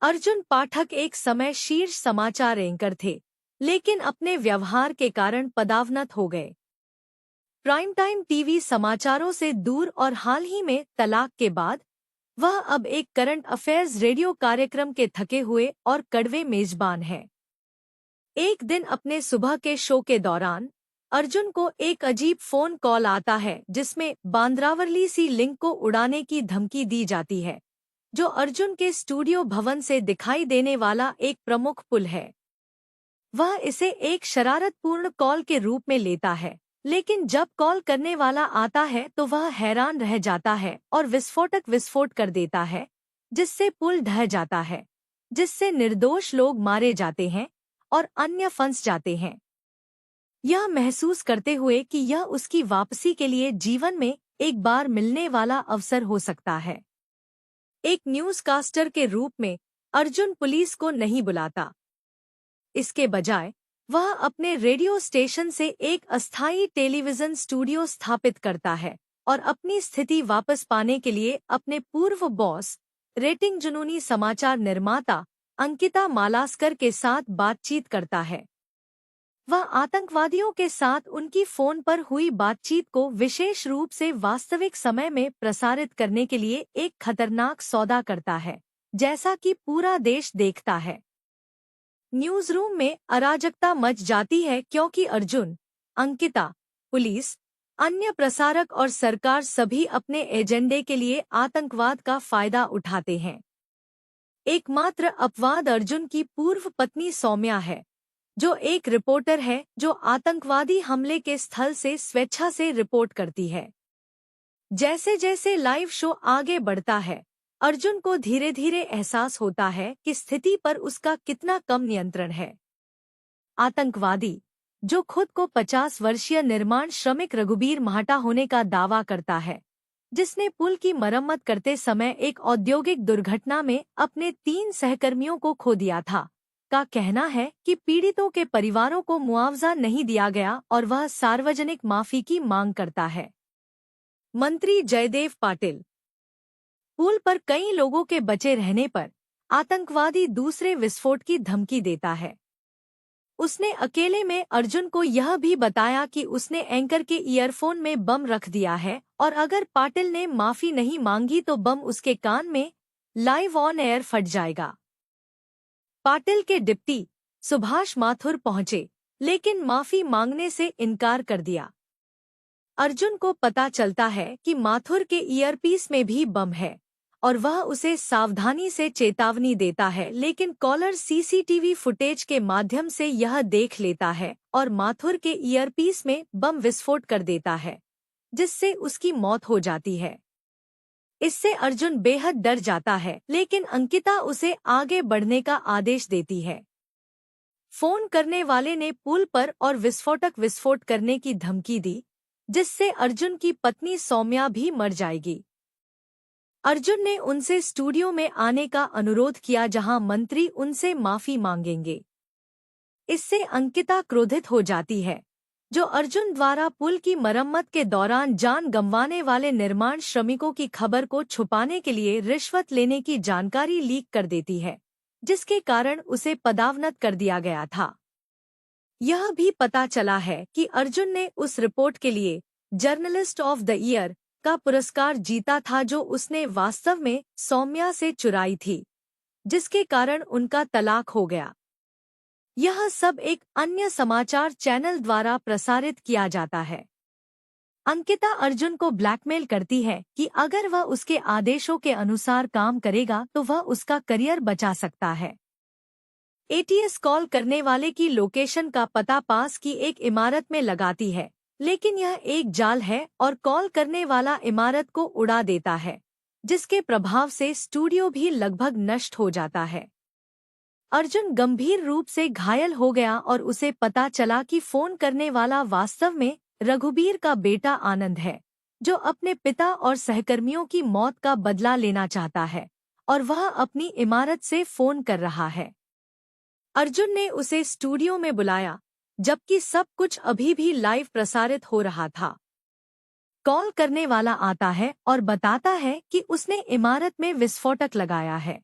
अर्जुन पाठक एक समय शीर्ष समाचार एंकर थे, लेकिन अपने व्यवहार के कारण पदावनत हो गए। प्राइम टाइम टीवी समाचारों से दूर और हाल ही में तलाक के बाद वह अब एक करंट अफेयर्स रेडियो कार्यक्रम के थके हुए और कड़वे मेजबान हैं। एक दिन अपने सुबह के शो के दौरान अर्जुन को एक अजीब फोन कॉल आता है जिसमें बांद्रावरली सी लिंक को उड़ाने की धमकी दी जाती है, जो अर्जुन के स्टूडियो भवन से दिखाई देने वाला एक प्रमुख पुल है। वह इसे एक शरारतपूर्ण कॉल के रूप में लेता है, लेकिन जब कॉल करने वाला आता है तो वह हैरान रह जाता है और विस्फोट कर देता है, जिससे पुल ढह जाता है, जिससे निर्दोष लोग मारे जाते हैं और अन्य फंस जाते हैं। यह महसूस करते हुए कि यह उसकी वापसी के लिए जीवन में एक बार मिलने वाला अवसर हो सकता है। एक न्यूज़कास्टर के रूप में अर्जुन पुलिस को नहीं बुलाता। इसके बजाय वह अपने रेडियो स्टेशन से एक अस्थायी टेलीविजन स्टूडियो स्थापित करता है और अपनी स्थिति वापस पाने के लिए अपने पूर्व बॉस, रेटिंग जुनूनी समाचार निर्माता अंकिता मालास्कर के साथ बातचीत करता है। वह आतंकवादियों के साथ उनकी फोन पर हुई बातचीत को विशेष रूप से वास्तविक समय में प्रसारित करने के लिए एक खतरनाक सौदा करता है, जैसा कि पूरा देश देखता है। न्यूज़रूम में अराजकता मच जाती है क्योंकि अर्जुन, अंकिता, पुलिस, अन्य प्रसारक और सरकार सभी अपने एजेंडे के लिए आतंकवाद का फायदा उठाते हैं। एकमात्र अपवाद अर्जुन की पूर्व पत्नी सौम्या है, जो एक रिपोर्टर है जो आतंकवादी हमले के स्थल से स्वेच्छा से रिपोर्ट करती है। जैसे जैसे लाइव शो आगे बढ़ता है, अर्जुन को धीरे धीरे एहसास होता है कि स्थिति पर उसका कितना कम नियंत्रण है। आतंकवादी, जो खुद को 50 वर्षीय निर्माण श्रमिक रघुबीर महाटा होने का दावा करता है, जिसने पुल की मरम्मत करते समय एक औद्योगिक दुर्घटना में अपने 3 सहकर्मियों को खो दिया था, का कहना है कि पीड़ितों के परिवारों को मुआवजा नहीं दिया गया और वह सार्वजनिक माफी की मांग करता है। मंत्री जयदेव पाटिल, पुल पर कई लोगों के बचे रहने पर आतंकवादी दूसरे विस्फोट की धमकी देता है। उसने अकेले में अर्जुन को यह भी बताया कि उसने एंकर के ईयरफोन में बम रख दिया है और अगर पाटिल ने माफी नहीं मांगी तो बम उसके कान में लाइव ऑन एयर फट जाएगा। पाटिल के डिप्टी सुभाष माथुर पहुंचे, लेकिन माफी मांगने से इनकार कर दिया। अर्जुन को पता चलता है कि माथुर के ईयरपीस में भी बम है और वह उसे सावधानी से चेतावनी देता है, लेकिन कॉलर सीसीटीवी फुटेज के माध्यम से यह देख लेता है और माथुर के ईयरपीस में बम विस्फोट कर देता है, जिससे उसकी मौत हो जाती है। इससे अर्जुन बेहद डर जाता है, लेकिन अंकिता उसे आगे बढ़ने का आदेश देती है। फोन करने वाले ने पुल पर और विस्फोट करने की धमकी दी, जिससे अर्जुन की पत्नी सौम्या भी मर जाएगी। अर्जुन ने उनसे स्टूडियो में आने का अनुरोध किया जहां मंत्री उनसे माफी मांगेंगे। इससे अंकिता क्रोधित हो जाती है, जो अर्जुन द्वारा पुल की मरम्मत के दौरान जान गंवाने वाले निर्माण श्रमिकों की खबर को छुपाने के लिए रिश्वत लेने की जानकारी लीक कर देती है, जिसके कारण उसे पदावनत कर दिया गया था। यह भी पता चला है कि अर्जुन ने उस रिपोर्ट के लिए जर्नलिस्ट ऑफ द ईयर का पुरस्कार जीता था, जो उसने वास्तव में सौम्या से चुराई थी, जिसके कारण उनका तलाक हो गया। यह सब एक अन्य समाचार चैनल द्वारा प्रसारित किया जाता है। अंकिता अर्जुन को ब्लैकमेल करती है कि अगर वह उसके आदेशों के अनुसार काम करेगा तो वह उसका करियर बचा सकता है। एटीएस कॉल करने वाले की लोकेशन का पता पास की एक इमारत में लगाती है, लेकिन यह एक जाल है और कॉल करने वाला इमारत को उड़ा देता है, जिसके प्रभाव से स्टूडियो भी लगभग नष्ट हो जाता है। अर्जुन गंभीर रूप से घायल हो गया और उसे पता चला कि फोन करने वाला वास्तव में रघुबीर का बेटा आनंद है, जो अपने पिता और सहकर्मियों की मौत का बदला लेना चाहता है और वह अपनी इमारत से फोन कर रहा है। अर्जुन ने उसे स्टूडियो में बुलाया, जबकि सब कुछ अभी भी लाइव प्रसारित हो रहा था। कॉल करने वाला आता है और बताता है कि उसने इमारत में विस्फोटक लगाया है।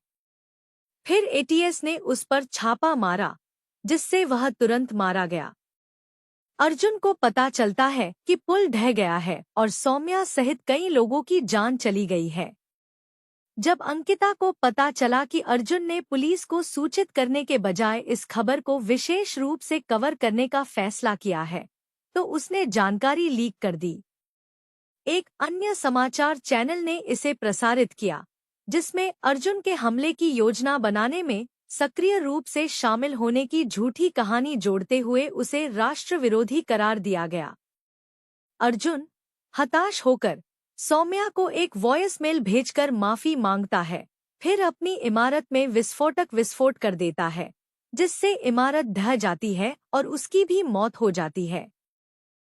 फिर एटीएस ने उस पर छापा मारा, जिससे वह तुरंत मारा गया। अर्जुन को पता चलता है कि पुल ढह गया है और सौम्या सहित कई लोगों की जान चली गई है। जब अंकिता को पता चला कि अर्जुन ने पुलिस को सूचित करने के बजाय इस खबर को विशेष रूप से कवर करने का फैसला किया है, तो उसने जानकारी लीक कर दी। एक अन्य समाचार चैनल ने इसे प्रसारित किया, जिसमें अर्जुन के हमले की योजना बनाने में सक्रिय रूप से शामिल होने की झूठी कहानी जोड़ते हुए उसे राष्ट्र विरोधी करार दिया गया। अर्जुन हताश होकर सौम्या को एक वॉइस मेल भेजकर माफी मांगता है, फिर अपनी इमारत में विस्फोट कर देता है, जिससे इमारत ढह जाती है और उसकी भी मौत हो जाती है।